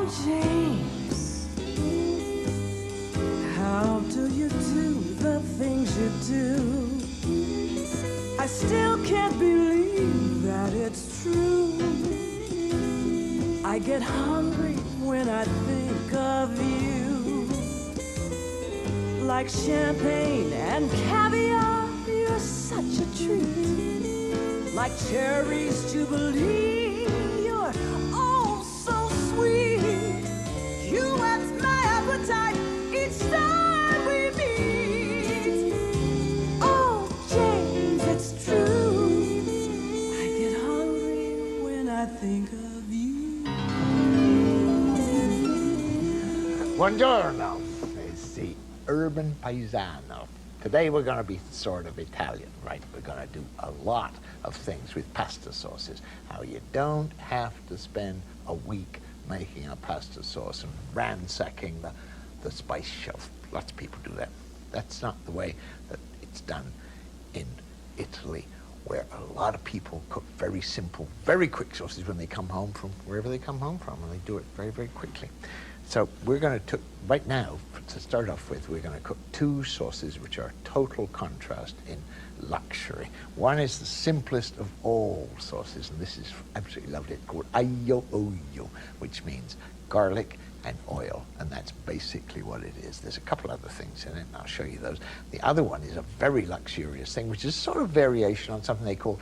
James, how do you do the things you do? I still can't believe that it's true. I get hungry when I think of you. Like champagne and caviar, you're such a treat. Like cherries Jubilee, you're oh so sweet. You whet my appetite each time we meet. Oh, James, it's true. I get hungry when I think of you. Buongiorno. It's the urban paesano. Today we're going to be sort of Italian, right? We're going to do a lot of things with pasta sauces. How you don't have to spend a week making a pasta sauce and ransacking the spice shelf. Lots of people do that. That's not the way that it's done in Italy, where a lot of people cook very simple, very quick sauces when they come home from wherever they come home from, and they do it very, very quickly. So we're going to, right now, to start off with, we're going to cook two sauces which are total contrast in luxury. One is the simplest of all sauces, and this is absolutely lovely. It's called aglio olio, which means garlic and oil, and that's basically what it is. There's a couple other things in it, and I'll show you those. The other one is a very luxurious thing, which is sort of variation on something they call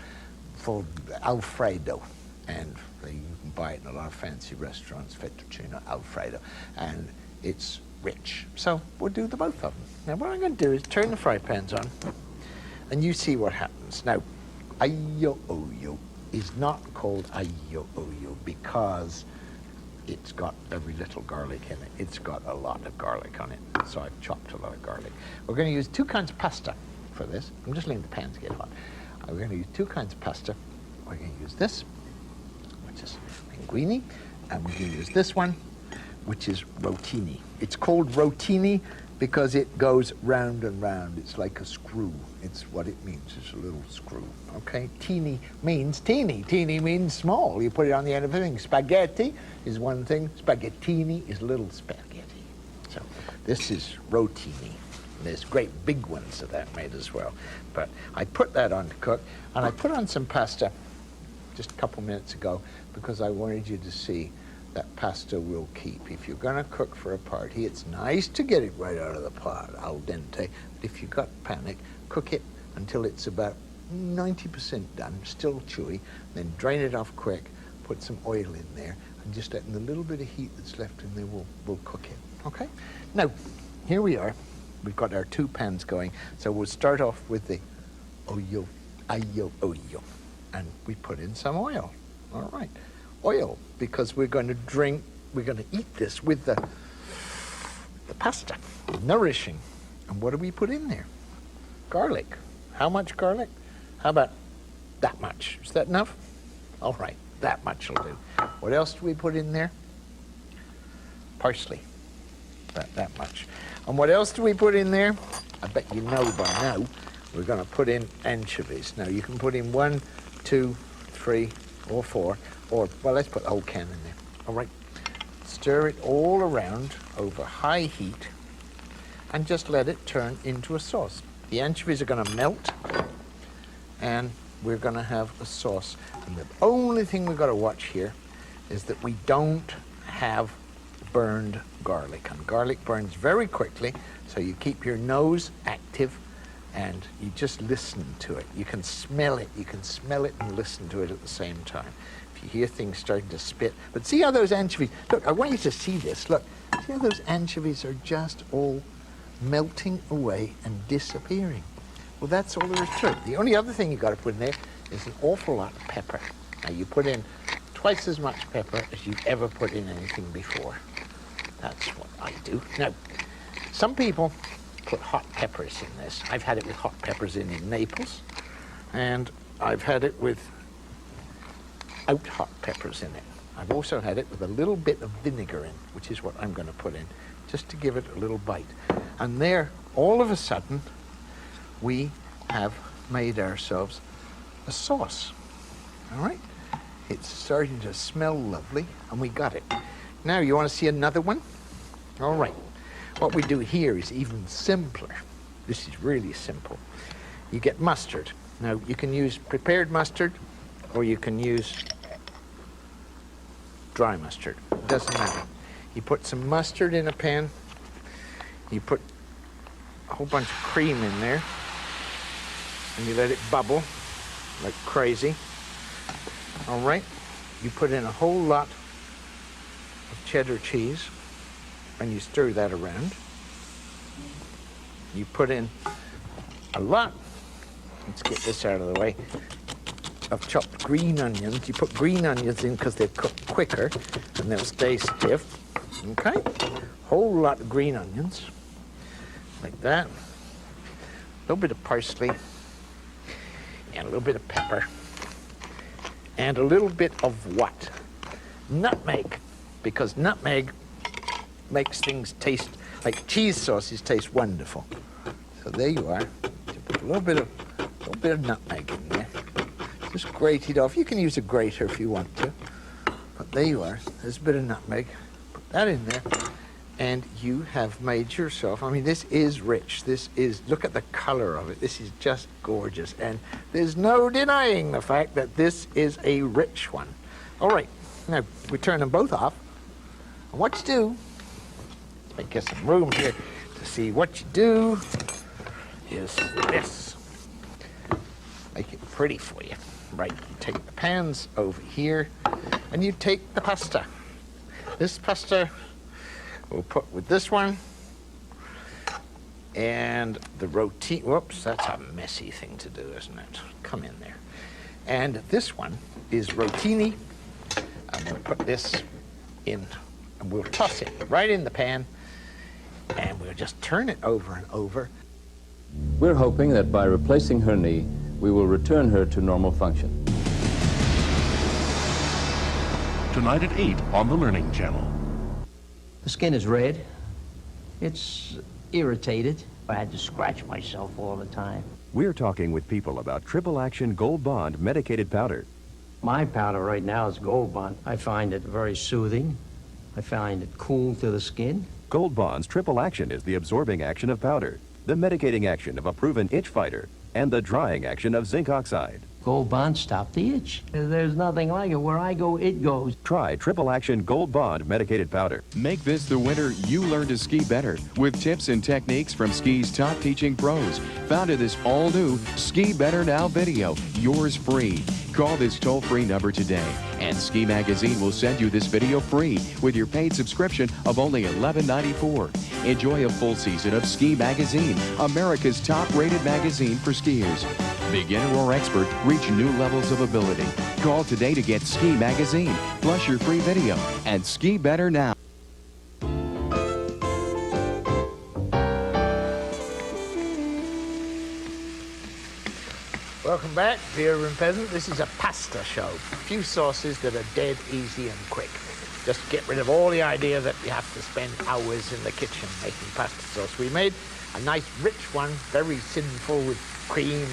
Alfredo, and you can buy it in a lot of fancy restaurants, fettuccine Alfredo, and it's rich. So we'll do the both of them. Now what I'm going to do is turn the fry pans on, and you see what happens. Now, aglio olio is not called aglio olio because it's got very little garlic in it. It's got a lot of garlic on it, so I've chopped a lot of garlic. We're going to use two kinds of pasta for this. I'm just letting the pans get hot. We're going to use two kinds of pasta. We're going to use this, which is linguine, and we're going to use this one, which is rotini. It's called rotini because it goes round and round. It's like a screw. It's what it means. It's a little screw, okay? Teeny means teeny. Teeny means small. You put it on the end of everything. Spaghetti is one thing. Spaghettini is little spaghetti. So this is rotini. There's great big ones of that made as well. But I put that on to cook, and I put on some pasta just a couple minutes ago because I wanted you to see that pasta will keep. If you're going to cook for a party, it's nice to get it right out of the pot, al dente. But if you've got panic, cook it until it's about 90% done, still chewy, then drain it off quick, put some oil in there, and just letting the little bit of heat that's left in there will cook it, okay? Now, here we are. We've got our two pans going, so we'll start off with the aglio olio, and we put in some oil, all right. Oil, because we're going to eat this with the pasta, nourishing. And what do we put in there? Garlic. How much garlic? How about that much? Is that enough? All right, that much will do. What else do we put in there? Parsley, that much. And what else do we put in there? I bet you know by now, we're going to put in anchovies. Now you can put in 1, 2, 3, or 4, or, well, let's put the whole can in there. All right, stir it all around over high heat and just let it turn into a sauce. The anchovies are going to melt and we're going to have a sauce. And the only thing we've got to watch here is that we don't have burned garlic. And garlic burns very quickly, so you keep your nose active and you just listen to it. You can smell it. You can smell it and listen to it at the same time. If you hear things starting to spit. But see how those anchovies, look, I want you to see this. Look, see how those anchovies are just all melting away and disappearing. Well, that's all there is to it. The only other thing you got to put in there is an awful lot of pepper. Now, you put in twice as much pepper as you've ever put in anything before. That's what I do. Now, some people put hot peppers in this. I've had it with hot peppers in Naples, and I've had it with out hot peppers in it. I've also had it with a little bit of vinegar in, which is what I'm going to put in, just to give it a little bite. And there, all of a sudden, we have made ourselves a sauce. All right? It's starting to smell lovely, and we got it. Now, you want to see another one? All right. What we do here is even simpler. This is really simple. You get mustard. Now, you can use prepared mustard, or you can use dry mustard. It doesn't matter. You put some mustard in a pan. You put a whole bunch of cream in there, and you let it bubble like crazy. All right. You put in a whole lot of cheddar cheese, and you stir that around. You put in a lot, let's get this out of the way, of chopped green onions. You put green onions in because they cook quicker and they'll stay stiff. Okay? Whole lot of green onions, like that. A little bit of parsley, and a little bit of pepper, and a little bit of what? Nutmeg, because nutmeg makes things taste like cheese sauces taste wonderful. So there you are. You put a little bit of nutmeg in there. Just grate it off. You can use a grater if you want to. But there you are. There's a bit of nutmeg. Put that in there. And you have made yourself, I mean, this is rich. This is, look at the color of it. This is just gorgeous. And there's no denying the fact that this is a rich one. All right. Now, we turn them both off. And what you do, let's get some room here to see what you do, is this. Make it pretty for you. Right, you take the pans over here, and you take the pasta. This pasta we'll put with this one, and the roti, whoops, that's a messy thing to do, isn't it? Come in there. And this one is rotini, and we'll put this in, and we'll toss it right in the pan, and we'll just turn it over and over. We're hoping that by replacing her knee, we will return her to normal function. Tonight at 8 on the Learning Channel. The skin is red. It's irritated. I had to scratch myself all the time. We're talking with people about Triple Action Gold Bond medicated powder. My powder right now is Gold Bond. I find it very soothing. I find it cool to the skin. Gold Bond's triple action is the absorbing action of powder, the medicating action of a proven itch fighter, and the drying action of zinc oxide. Gold Bond stop the itch. There's nothing like it. Where I go, it goes. Try Triple Action Gold Bond medicated powder. Make this the winter you learn to ski better with tips and techniques from ski's top teaching pros. Found in this all-new Ski Better Now video, yours free. Call this toll-free number today, and Ski Magazine will send you this video free with your paid subscription of only $11.94. Enjoy a full season of Ski Magazine, America's top-rated magazine for skiers. Beginner or expert, reach new levels of ability. Call today to get Ski Magazine, plus your free video, and Ski Better Now. Welcome back, dear and peasant. This is a pasta show. A few sauces that are dead easy and quick. Just get rid of all the idea that you have to spend hours in the kitchen making pasta sauce. We made a nice rich one, very sinful with cream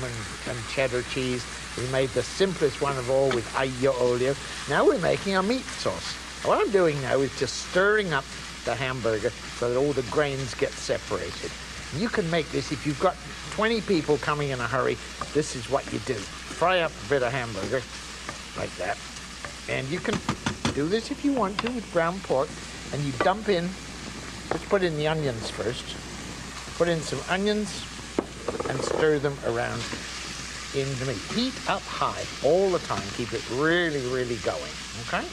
and cheddar cheese. We made the simplest one of all with aglio olio. Now we're making a meat sauce. What I'm doing now is just stirring up the hamburger so that all the grains get separated. You can make this if you've got 20 people coming in a hurry. This is what you do. Fry up a bit of hamburger like that. And you can do this if you want to with ground pork. And you dump in, let's put in the onions first. Put in some onions and stir them around in the meat. Heat up high all the time. Keep it really, really going, okay?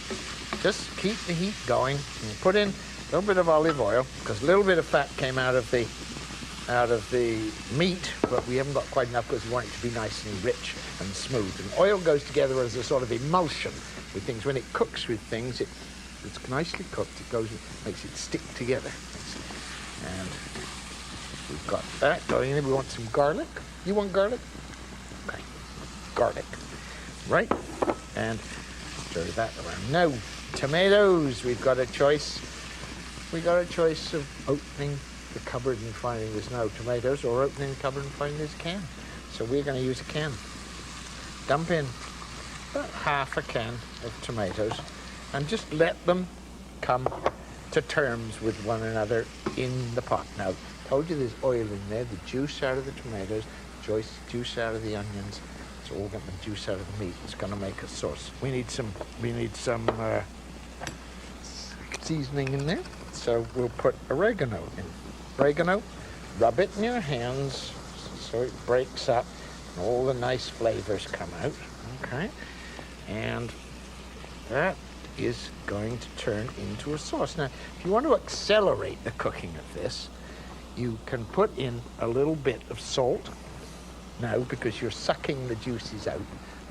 Just keep the heat going. And put in a little bit of olive oil, because a little bit of fat came out of the meat, but we haven't got quite enough because we want it to be nice and rich and smooth. And oil goes together as a sort of emulsion with things. When it cooks with things, it's nicely cooked. It goes, makes it stick together. And we've got that going in. We want some garlic. You want garlic? Okay. Garlic. Right? And stir that around. Now, tomatoes. We've got a choice. We got a choice of opening the cupboard and finding there's no tomatoes, or opening the cupboard and finding there's a can. So we're going to use a can. Dump in about half a can of tomatoes and just let them come to terms with one another in the pot. Now, told you there's oil in there, the juice out of the tomatoes, juice out of the onions. It's all got the juice out of the meat. It's going to make a sauce. We need some seasoning in there. So we'll put oregano in. Oregano, rub it in your hands so it breaks up and all the nice flavors come out. Okay, and that is going to turn into a sauce. Now, if you want to accelerate the cooking of this, you can put in a little bit of salt now because you're sucking the juices out.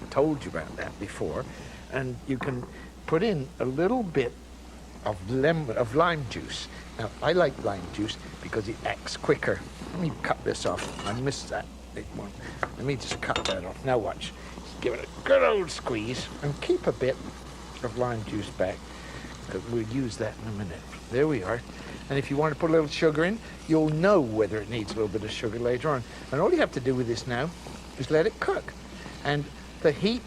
I told you about that before. And you can put in a little bit of lime juice. Now, I like lime juice because it acts quicker. Let me cut this off. I missed that big one. Let me just cut that off. Now watch. Give it a good old squeeze and keep a bit of lime juice back because we'll use that in a minute. There we are. And if you want to put a little sugar in, you'll know whether it needs a little bit of sugar later on. And all you have to do with this now is let it cook. And the heat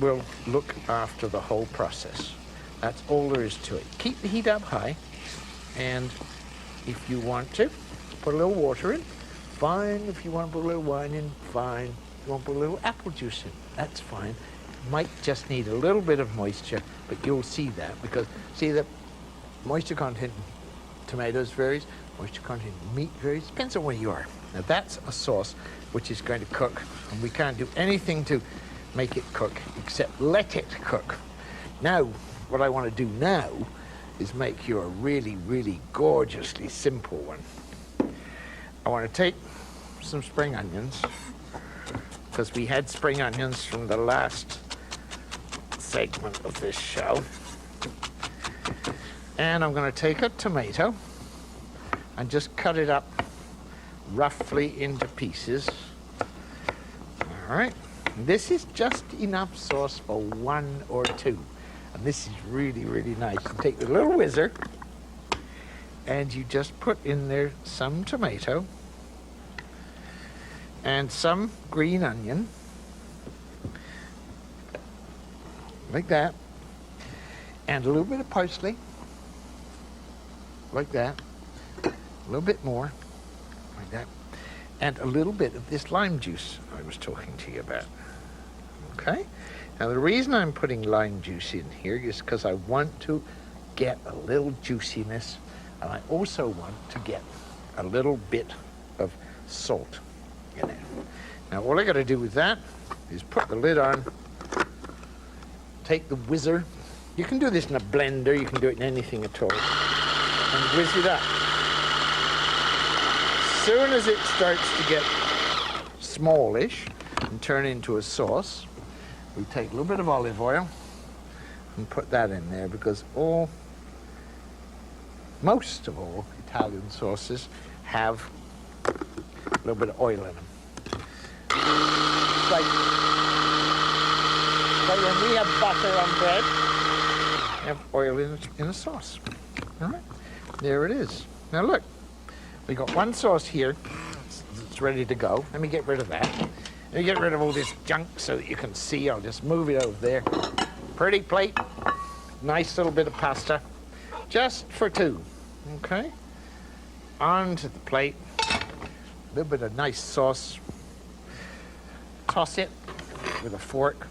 will look after the whole process. That's all there is to it. Keep the heat up high. And if you want to, put a little water in. Fine. If you want to put a little wine in, fine. If you want to put a little apple juice in, that's fine. Might just need a little bit of moisture, but you'll see that because, see, the moisture content in tomatoes varies, moisture content in meat varies, depends on where you are. Now that's a sauce which is going to cook, and we can't do anything to make it cook except let it cook. Now, what I want to do now is make you a really, really gorgeously simple one. I want to take some spring onions, because we had spring onions from the last segment of this show. And I'm going to take a tomato and just cut it up roughly into pieces. All right. This is just enough sauce for one or two. And this is really, really nice. You take the little whizzer and you just put in there some tomato and some green onion, like that, and a little bit of parsley, like that, a little bit more, like that, and a little bit of this lime juice I was talking to you about. Okay? Now the reason I'm putting lime juice in here is because I want to get a little juiciness, and I also want to get a little bit of salt in it. Now all I got to do with that is put the lid on, take the whizzer. You can do this in a blender, you can do it in anything at all, and whiz it up. As soon as it starts to get smallish and turn into a sauce, we take a little bit of olive oil and put that in there because most of all Italian sauces have a little bit of oil in them. It's like when we have butter on bread, we have oil in a sauce. All right, there it is. Now look, we got one sauce here. It's ready to go. Let me get rid of that. Let me get rid of all this junk so that you can see. I'll just move it over there. Pretty plate. Nice little bit of pasta. Just for two. Okay? Onto the plate. A little bit of nice sauce. Toss it with a fork.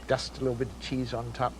Dust a little bit of cheese on top.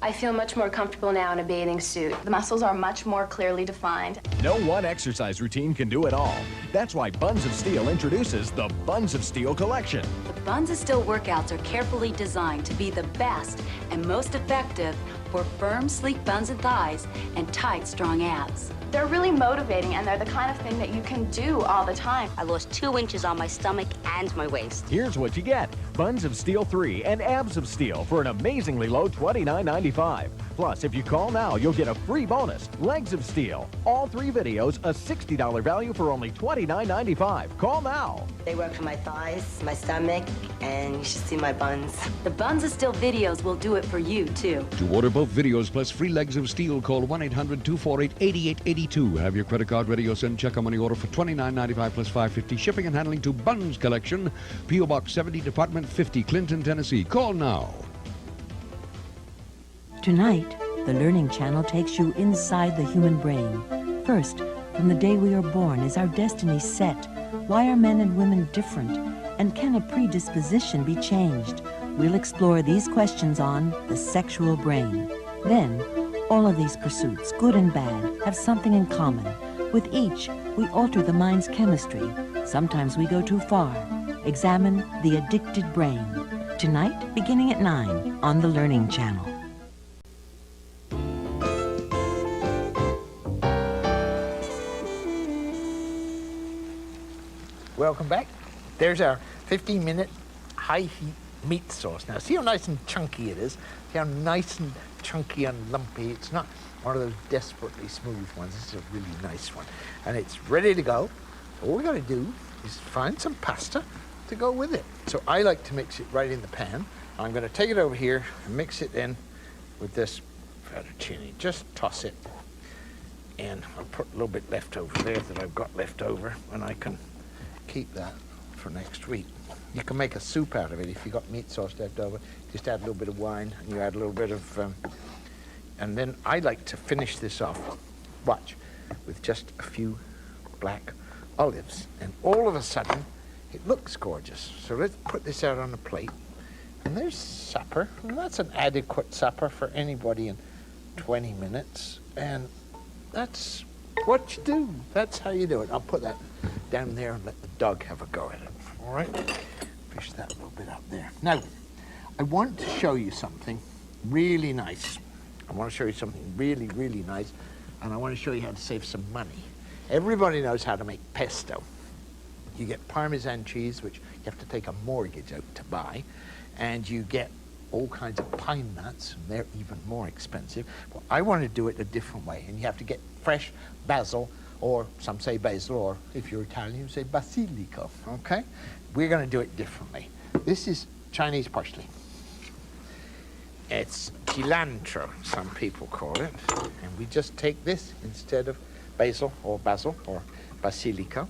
I feel much more comfortable now in a bathing suit. The muscles are much more clearly defined. No one exercise routine can do it all. That's why Buns of Steel introduces the Buns of Steel collection. The Buns of Steel workouts are carefully designed to be the best and most effective for firm, sleek buns and thighs and tight, strong abs. They're really motivating, and they're the kind of thing that you can do all the time. I lost 2 inches on my stomach and my waist. Here's what you get. Buns of Steel 3 and Abs of Steel for an amazingly low $29.95. Plus, if you call now, you'll get a free bonus, Legs of Steel. All 3 videos, a $60 value for only $29.95. Call now. They work for my thighs, my stomach, and you should see my buns. The Buns of Steel videos will do it for you, too. To order both videos plus free Legs of Steel, call 1-800-248-8882. Have your credit card ready or send check or money order for $29.95 plus $5.50 shipping and handling to Buns Collection, P.O. Box 70, Department 50, Clinton, Tennessee. Call now. Tonight, the Learning Channel takes you inside the human brain. First, from the day we are born, is our destiny set? Why are men and women different? And can a predisposition be changed? We'll explore these questions on the sexual brain. Then, all of these pursuits, good and bad, have something in common. With each, we alter the mind's chemistry. Sometimes we go too far. Examine the addicted brain. Tonight, beginning at 9 on the Learning Channel. Welcome back. There's our 15-minute high-heat meat sauce. Now, see how nice and chunky it is? See how nice and chunky and lumpy? It's not one of those desperately smooth ones. This is a really nice one. And it's ready to go. All we got to do is find some pasta to go with it. So I like to mix it right in the pan. I'm going to take it over here and mix it in with this fettuccine. Just toss it. And I'll put a little bit left over there that I've got left over, and I can keep that for next week. You can make a soup out of it if you got meat sauce left over. Just add a little bit of wine, and you add a little bit of, and then I like to finish this off, watch, with just a few black olives. And all of a sudden, it looks gorgeous. So let's put this out on a plate. And there's supper. And that's an adequate supper for anybody in 20 minutes. And that's what you do. That's how you do it. I'll put that down there and let the dog have a go at it. All right? Fish that a little bit up there. Now, I want to show you something really nice. I want to show you something really, really nice. And I want to show you how to save some money. Everybody knows how to make pesto. You get Parmesan cheese, which you have to take a mortgage out to buy. And you get all kinds of pine nuts, and they're even more expensive. Well, I want to do it a different way, and you have to get fresh basil, or some say basil, or if you're Italian, you say basilico, okay? We're going to do it differently. This is Chinese parsley. It's cilantro, some people call it, and we just take this instead of basil or basilico.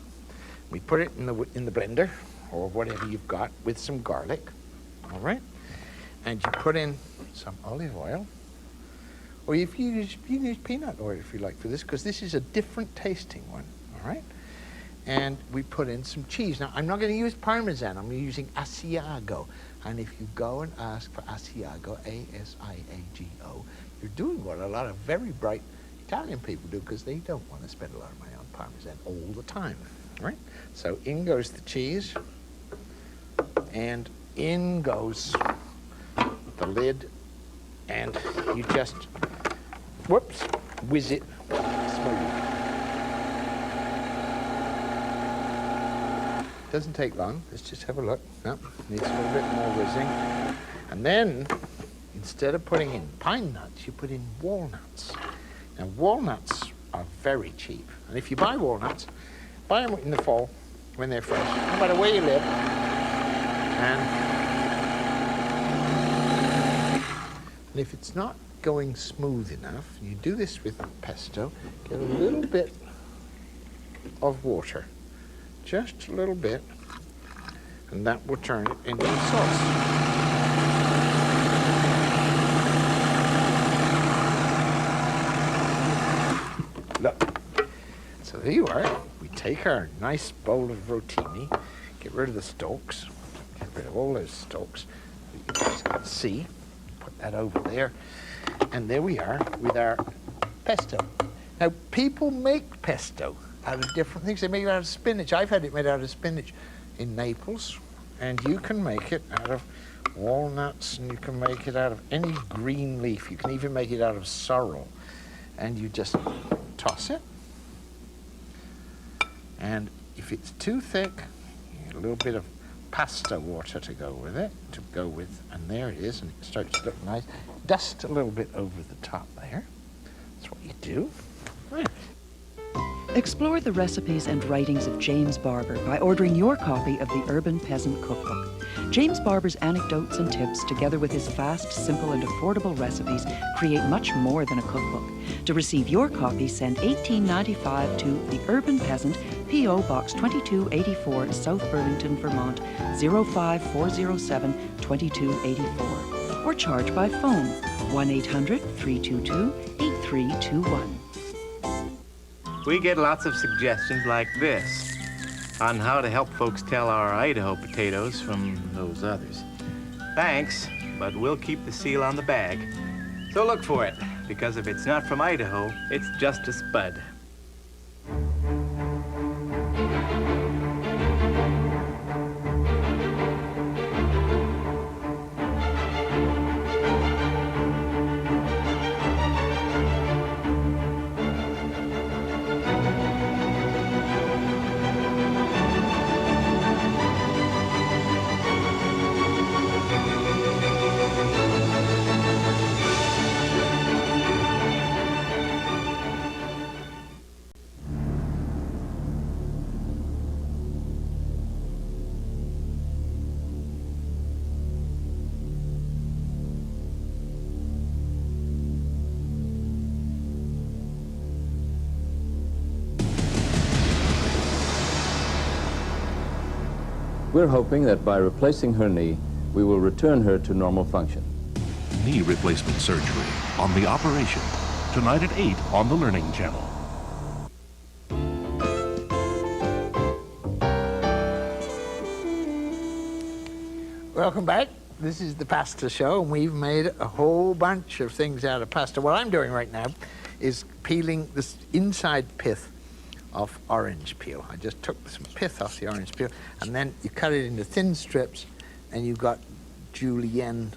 We put it in the blender, or whatever you've got, with some garlic, all right? And you put in some olive oil, or if you can use peanut oil if you like for this, because this is a different tasting one, all right? And we put in some cheese. Now, I'm not going to use Parmesan. I'm using Asiago. And if you go and ask for Asiago, A-S-I-A-G-O, you're doing what a lot of very bright Italian people do, because they don't want to spend a lot of money on Parmesan all the time, right? So in goes the cheese, and in goes the lid, and you just, whoops, whiz it smooth. Doesn't take long. Let's just have a look. No, needs a little bit more whizzing. And then, instead of putting in pine nuts, you put in walnuts. Now, walnuts are very cheap. And if you buy walnuts, buy them in the fall when they're fresh, no matter where you live. And if it's not going smooth enough, you do this with pesto, get a little bit of water. Just a little bit, and that will turn it into a sauce. Look, so there you are. We take our nice bowl of rotini, get rid of the stalks, get rid of all those stalks that you guys can see, put that over there, and there we are with our pesto. Now, people make pesto out of different things. They make it out of spinach. I've had it made out of spinach in Naples, and you can make it out of walnuts, and you can make it out of any green leaf. You can even make it out of sorrel, and you just toss it. And if it's too thick, you get a little bit of pasta water to go with it, and there it is, and it starts to look nice. Dust a little bit over the top there. That's what you do. Right. Explore the recipes and writings of James Barber by ordering your copy of the Urban Peasant Cookbook. James Barber's anecdotes and tips, together with his fast, simple, and affordable recipes, create much more than a cookbook. To receive your copy, send $18.95 to The Urban Peasant, P.O. Box 2284, South Burlington, Vermont, 05407 2284. or charge by phone 1-800-322-8321. We get lots of suggestions like this on how to help folks tell our Idaho potatoes from those others. Thanks, but we'll keep the seal on the bag. So look for it, because if it's not from Idaho, it's just a spud. We're hoping that by replacing her knee, we will return her to normal function. Knee replacement surgery on The Operation, tonight at 8 on the Learning Channel. Welcome back. This is the pasta show, and we've made a whole bunch of things out of pasta. What I'm doing right now is peeling this inside pith of orange peel. I just took some pith off the orange peel, and then you cut it into thin strips, and you've got julienne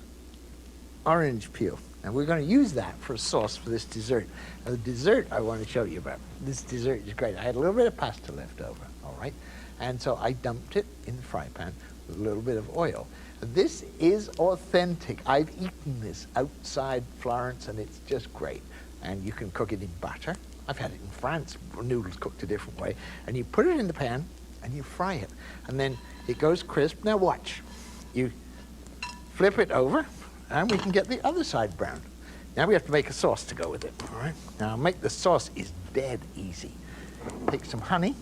orange peel. And we're going to use that for a sauce for this dessert. Now, the dessert I want to show you about. This dessert is great. I had a little bit of pasta left over, all right? And so I dumped it in the fry pan with a little bit of oil. This is authentic. I've eaten this outside Florence, and it's just great. And you can cook it in butter. I've had it in France, noodles cooked a different way. And you put it in the pan, and you fry it. And then it goes crisp. Now watch. You flip it over, and we can get the other side brown. Now we have to make a sauce to go with it, all right? Now make the sauce is dead easy. Take some honey,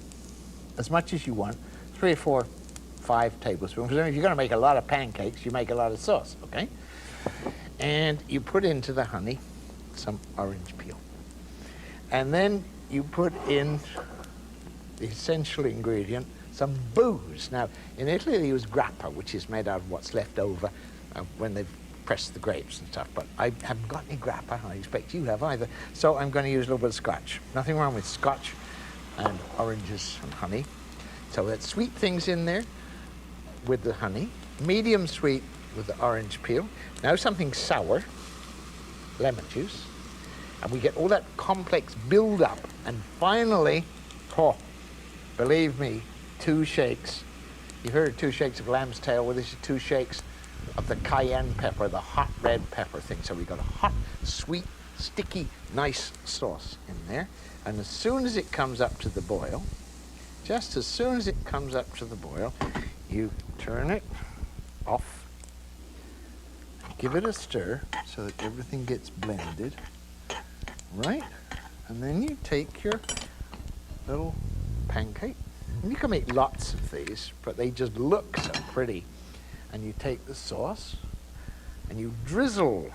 as much as you want, 3 or 4, 5 tablespoons. If you're gonna make a lot of pancakes, you make a lot of sauce, okay? And you put into the honey some orange peel. And then you put in the essential ingredient, some booze. Now, in Italy they use grappa, which is made out of what's left over when they've pressed the grapes and stuff, but I haven't got any grappa. I expect you have either. So I'm going to use a little bit of scotch. Nothing wrong with scotch and oranges and honey. So that's sweet things in there with the honey, medium sweet with the orange peel. Now something sour, lemon juice, and we get all that complex build up. And finally, oh, believe me, 2 shakes. You've heard of 2 shakes of lamb's tail. Well, this is 2 shakes of the cayenne pepper, the hot red pepper thing. So we got a hot, sweet, sticky, nice sauce in there. And as soon as it comes up to the boil, just as soon as it comes up to the boil, you turn it off, give it a stir so that everything gets blended, right? And then you take your little pancake, and you can make lots of these, but they just look so pretty. And you take the sauce, and you drizzle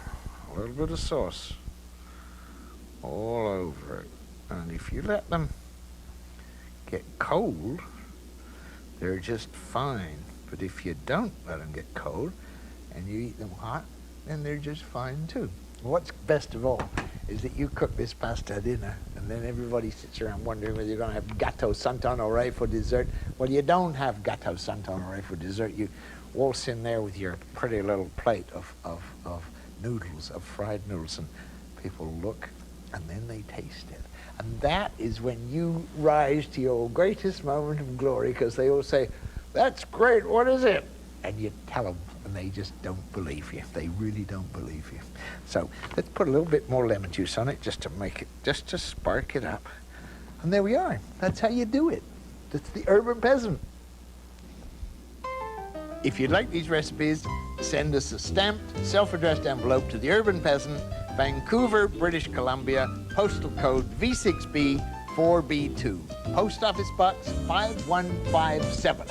a little bit of sauce all over it. And if you let them get cold, they're just fine. But if you don't let them get cold, and you eat them hot, then they're just fine too. What's best of all is that you cook this pasta at dinner, and then everybody sits around wondering whether you're going to have gâteau Saint-Honoré for dessert. Well, you don't have gâteau Saint-Honoré for dessert. You waltz in there with your pretty little plate of noodles, of fried noodles, and people look, and then they taste it. And that is when you rise to your greatest moment of glory, because they all say, "That's great, what is it?" And you tell them, and they just don't believe you. They really don't believe you. So let's put a little bit more lemon juice on it, just to make it, just to spark it up. And there we are. That's how you do it. That's the urban peasant. If you'd like these recipes, send us a stamped, self-addressed envelope to the Urban Peasant, Vancouver, British Columbia, postal code V6B 4B2, Post Office Box 5157.